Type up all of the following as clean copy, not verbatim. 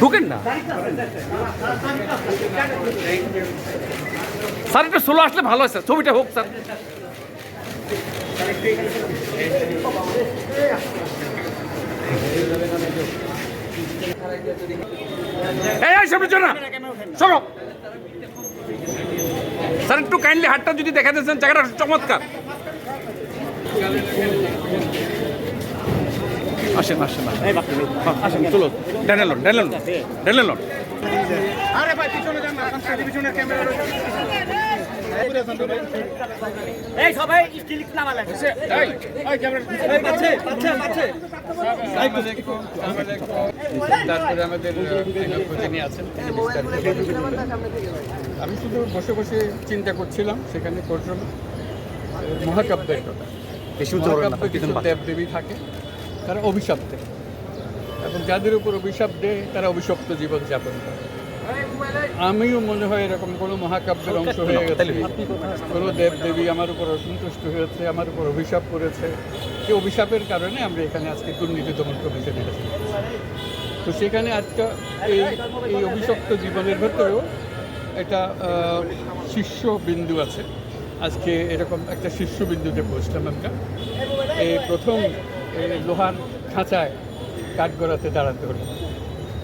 ঢুকেন না স্যার, একটু স্লো আসলে ভালো হয় স্যার, ছবিটা হোক স্যার। এই সামনে চলো না, চলো স্যার, একটু কাইন্ডলি হাতটা যদি দেখা দিয়েছেন, জায়গাটা চমৎকার। আসেন আসেন আসেন, চলো ড্যানেলন ড্যানেলন ড্যানেলন। আরে ভাই পিছনে যান না, পিছনের ক্যামেরা এই সবাই স্টিল নামা লাগে এই ওই ক্যামেরা এই পাচ্ছে তারপরে আমাদের যিনি আছেন আমি শুধু বসে বসে চিন্তা করছিলাম সেখানে করলাম মহাকাব্যের কথা। মহাকাব্যে কিছু দেবদেবী থাকে, তারা অভিশাপ দেয় এবং যাদের উপর অভিশাপ দেয় তারা অভিশপ্ত জীবন যাপন করে। আমিও মনে হয় এরকম কোনো মহাকাব্যের অংশ হয়ে গেছে। কোনো দেবদেবী আমার উপর অসন্তুষ্ট হয়েছে, আমার উপর অভিশাপ করেছে। সেই অভিশাপের কারণে আমরা এখানে আজকে দুর্নীতি দমন কমিশনে এসেছি। তো সেখানে আজকে এই অভিশপ্ত জীবনের ভেতরেও একটা শীর্ষবিন্দু আছে। আজকে এরকম একটা শীর্ষবিন্দুতে পৌঁছলাম আমরা। এই প্রথম লোহার খাঁচায় কাঠগড়াতে দাঁড়াতে হলো।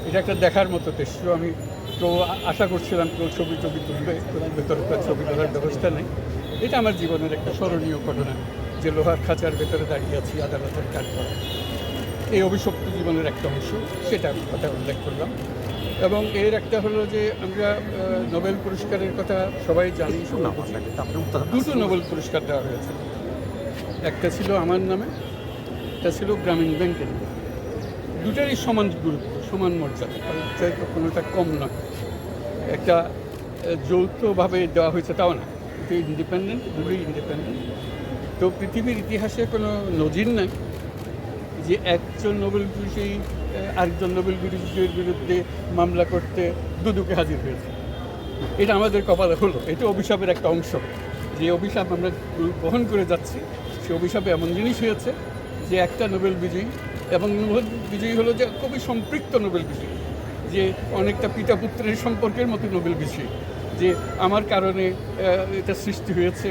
এটা একটা দেখার মতো দৃশ্য। আমি তো আশা করছিলাম কেউ ছবি তুলবে, ভেতরে ছবি তোলার ব্যবস্থা নেই। এটা আমার জীবনের একটা স্মরণীয় ঘটনা যে লোহার খাঁচার ভেতরে দাঁড়িয়ে আছি আদালতের কাঠগড়া। এই অভিশপ্ত জীবনের একটা অংশ, সেটা কথা উল্লেখ করলাম। এবং এর একটা হলো যে আমরা নোবেল পুরস্কারের কথা সবাই জানি। দুটো নোবেল পুরস্কার দেওয়া হয়েছে, একটা ছিল আমার নামে, একটা ছিল গ্রামীণ ব্যাংকের। দুটারই সমান গুরুত্ব, সমান মর্যাদা, চাইতে কোনোটা কম নয়। একটা যৌথভাবে দেওয়া হয়েছে তাও না, এটা ইন্ডিপেন্ডেন্ট, দুটোই ইন্ডিপেন্ডেন্ট। তো পৃথিবীর ইতিহাসে কোনো নজির নাই যে একজন নোবেল বিজয়ী আরেকজন নোবেল বিজয়ীর বিরুদ্ধে মামলা করতে দুদকে হাজির হয়েছে। এটা আমাদের কপালে হলো। এটা অভিশাপের একটা অংশ। যে অভিশাপ আমরা বহন করে যাচ্ছি, সে অভিশাপে এমন জিনিস হয়েছে যে একটা নোবেল বিজয়ী, এবং নোবেল বিজয়ী হলো যে খুবই সম্পৃক্ত নোবেল বিজয়ী, যে অনেকটা পিতা পুত্রের সম্পর্কের মতো নোবেল বিজয়ী, যে আমার কারণে এটা সৃষ্টি হয়েছে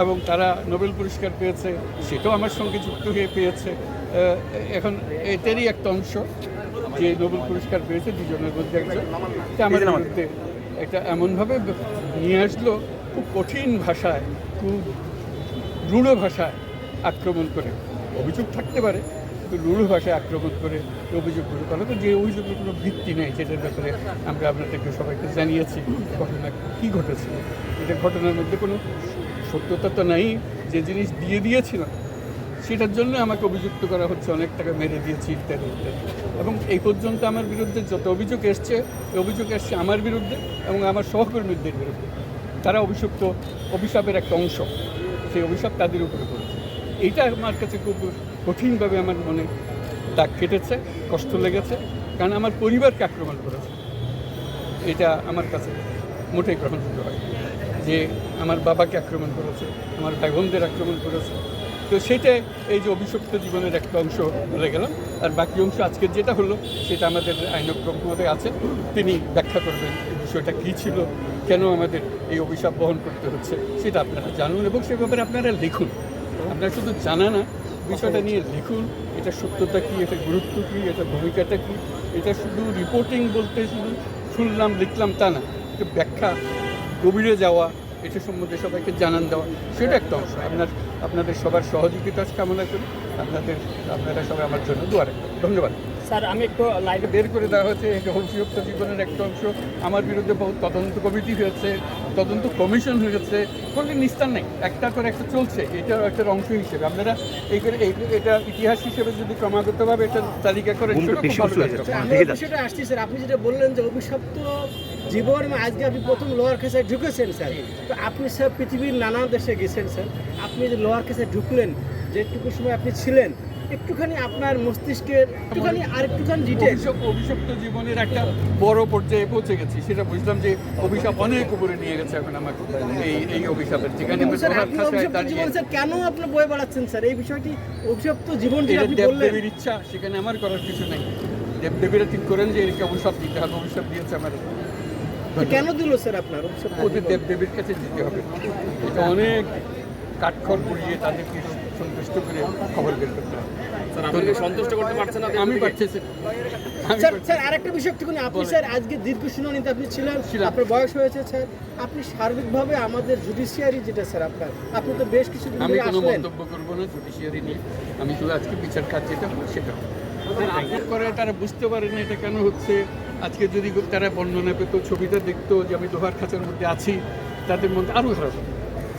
এবং তারা নোবেল পুরস্কার পেয়েছে, সেটাও আমার সঙ্গে যুক্ত হয়ে পেয়েছে। এখন এটারই একটা অংশ যে নোবেল পুরস্কার পেয়েছে দুজনের মধ্যে একজন। এটা আমাদের মধ্যে এটা এমনভাবে নিয়ে আসলো, খুব কঠিন ভাষায়, খুব রূঢ় ভাষায় আক্রমণ করে। অভিযোগ থাকতে পারে, কিন্তু রূঢ় ভাষায় আক্রমণ করে অভিযোগগুলো করা, তো যে অভিযোগের কোনো ভিত্তি নেই, সেটার ব্যাপারে আমরা আপনাদেরকে সবাইকে জানিয়েছি ঘটনা কী ঘটেছিল। এটা ঘটনার মধ্যে কোনো সত্যতা তো নাই। যে জিনিস দিয়েছিলাম সেটার জন্য আমাকে অভিযুক্ত করা হচ্ছে, অনেক টাকা মেরে দিয়েছি ইত্যাদি ইত্যাদি। এবং এই পর্যন্ত আমার বিরুদ্ধে যত অভিযোগ এসছে, অভিযোগ এসছে আমার বিরুদ্ধে এবং আমার সহকর্মীদের বিরুদ্ধে। তারা অভিশাপের একটা অংশ, সেই অভিশাপ তাদের উপরে পড়েছে। এইটা আমার কাছে খুব কঠিনভাবে আমার মনে দাগ কেটেছে, কষ্ট লেগেছে, কারণ আমার পরিবারকে আক্রমণ করেছে। এটা আমার কাছে মোটেই গ্রহণযোগ্য হয় যে আমার বাবাকে আক্রমণ করেছে, আমার ভাই বোনদের আক্রমণ করেছে। তো সেটা এই যে অভিশপ্ত জীবনের একটা অংশ বলে গেলাম। আর বাকি অংশ আজকের যেটা হলো সেটা আমাদের আইনজ্ঞভাবে আছে, তিনি ব্যাখ্যা করবেন এই বিষয়টা কী ছিল, কেন আমাদের এই অভিশাপ বহন করতে হচ্ছে, সেটা আপনারা জানুন এবং সে ব্যাপারে আপনারা লিখুন। আপনারা শুধু জানা না, বিষয়টা নিয়ে লিখুন। এটা সত্যতা কী, এটা গুরুত্ব কী, এটা ভূমিকাটা কী। এটা শুধু রিপোর্টিং বলতে শুধু শুনলাম লিখলাম তা না, এটা ব্যাখ্যা, গভীরে যাওয়া, এটা সম্বন্ধে সবাইকে জানান দেওয়া, সেটা একটা অংশ। আপনাদের সবার সহযোগিতা কামনা করি। আপনারা সবাই আমার জন্য দোয়া রাখবেন। ধন্যবাদ স্যার। আমি একটু লাইভে বের করে দেওয়া হয়েছে এই অভিযুক্ত জীবনের একটা অংশ। আমার বিরুদ্ধে বহু তদন্ত কমিটি হয়েছে, তদন্ত কমিশন হয়েছে, কোনো নিস্তার নেই, একটা করে একটা চলছে। এটার একটা অংশ হিসেবে আপনারা এটা ইতিহাস হিসেবে যদি ক্রমাগতভাবে এটা তালিকা করে সেটা আসছি স্যার। আপনি যেটা বললেন যে অভিশপ্ত জীবন, আজকে আপনি প্রথম লোহার খাঁচায় ঢুকেছেন স্যার। তো আপনি স্যার পৃথিবীর নানা দেশে গেছেন স্যার, আপনি যে লোহার খাঁচায় ঢুকলেন, যেটুকু সময় আপনি ছিলেন, একটুখানি আপনার মস্তিষ্কের আরেকটুখানি ডিটেইলস। অভিশপ্ত জীবনের একটা বড় পর্যায়ে পৌঁছে গেছি, সেটা বুঝলাম যে অভিশাপ অনেক উপরে নিয়ে গেছে এখন আমাকে এই অভিশাপের। যেখানে কেন আপনি বয়ে বেড়াচ্ছেন স্যার এই বিষয়টি? অভিশপ্ত জীবন দেবদেবীর ইচ্ছা, সেখানে আমার করার কিছু নেই। দেবদেবীরা ঠিক করেন যে এরকম অভিশাপ দিতে হবে, অভিশাপ দিয়েছে আমার। তো কেন দিল স্যার আপনার অভিশাপ? ওদের দেবদেবীর কাছে যেতে হবে, এটা অনেক কাঠখড় পুড়িয়ে তাদেরকে সন্তুষ্ট করে খবর বের করতে হবে। সন্তুষ্ট করতে পারছেন না? আমি পারতেছি স্যার আরেকটা বিষয় একটুখানি, আপনি স্যার আজকে দীর্ঘ শুনানিতে আপনি ছিলেন, আপনার বয়স হয়েছে স্যার, আপনি সার্বিকভাবে আমাদের জুডিশিয়ারি যেটা স্যার আপনি তো বেশ কিছু দিন আমি ধরে কোনো আসলেন। মন্তব্য করবো না জুডিশিয়ারি নিয়ে। আমি শুধু আজকে বিচার কাজ যেটা হলো সেটা করে তারা বুঝতে পারে না এটা কেন হচ্ছে। আজকে যদি তারা বর্ণনা পেত, ছবিটা দেখতো যে আমি লোহার খাঁচার মধ্যে আছি, তাদের মধ্যে আরও খারাপ হতো।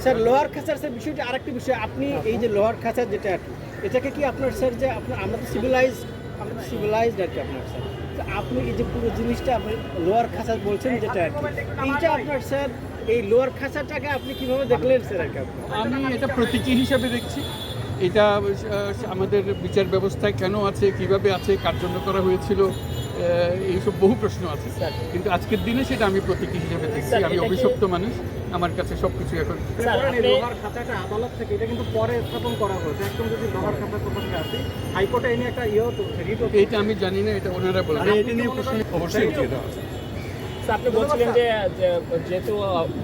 স্যার লোহার খাঁচার স্যার বিষয়টা আরেকটা বিষয়, আপনি এই যে লোহার খাঁচার যেটা আর কি, এটাকে কি আপনার স্যার যে আপনার আমরা তো সিভিলাইজড আর কি আপনার স্যার, তো আপনি এই যে পুরো জিনিসটা আপনি লোহার খাঁচা বলছেন যেটা আর কি, এইটা আপনার স্যার এই লোহার খাঁচাটাকে আপনি কিভাবে দেখলেন স্যার আর কি? আমি এটা প্রতীকী হিসাবে দেখছি। এটা আমাদের বিচার ব্যবস্থায় কেন আছে, কিভাবে আছে, কার জন্য করা হয়েছিল, এইসব বহু প্রশ্ন আছে। কিন্তু আজকের দিনে সেটা আমি প্রতীকী হিসেবে দেখছি। আমি অভিশপ্ত মানুষ, আমার কাছে সব কিছু এখন। লোহার খাঁচাটা আদালত থেকে এটা কিন্তু পরে স্থাপন করা হয়েছে, একদম যদি লোহার খাঁচা কোথাও আসে হাইকোর্টে এনে একটা রিট। এটা আমি জানি না, এটা ওনারা বলবেন। এটা নিয়ে প্রশ্ন অবশ্যই উঠিয়ে দেওয়া আছে। আপনি বলছিলেন যে যেহেতু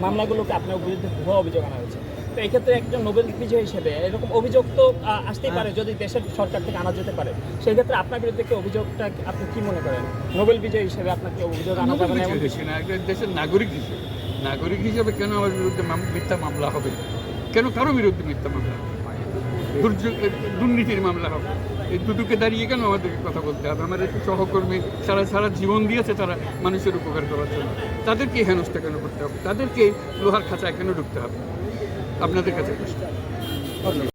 মামলাগুলোকে আপনার বিরুদ্ধে ভুয়া অভিযোগ আনা হয়েছে, তো এক্ষেত্রে একজন নোবেল বিজয়ী হিসেবে এরকম অভিযোগ তো আসতেই পারে, যদি দেশের সরকার থেকে আনা যেতে পারে। সেই ক্ষেত্রে আপনার বিরুদ্ধে কি অভিযোগটা আপনি কি মনে করেন? নোবেল বিজয়ী হিসেবে আপনাকে অভিযোগ আনা যাবে না? একটা দেশের নাগরিক হিসেবে কেন আমার বিরুদ্ধে মিথ্যা মামলা হবে? কেন কারো বিরুদ্ধে মিথ্যা মামলা হবে? দুর্নীতির মামলা হবে? এই দুটোকে দাঁড়িয়ে কেন আমাদেরকে কথা বলতে হবে? আমার একটু সহকর্মী সারা জীবন দিয়েছে তারা মানুষের উপকার করার জন্য, তাদেরকে হেনস্থা কেন করতে হবে? তাদেরকে লোহার খাঁচায় কেন ঢুকতে হবে? আপনাদের কাছে প্রশ্ন।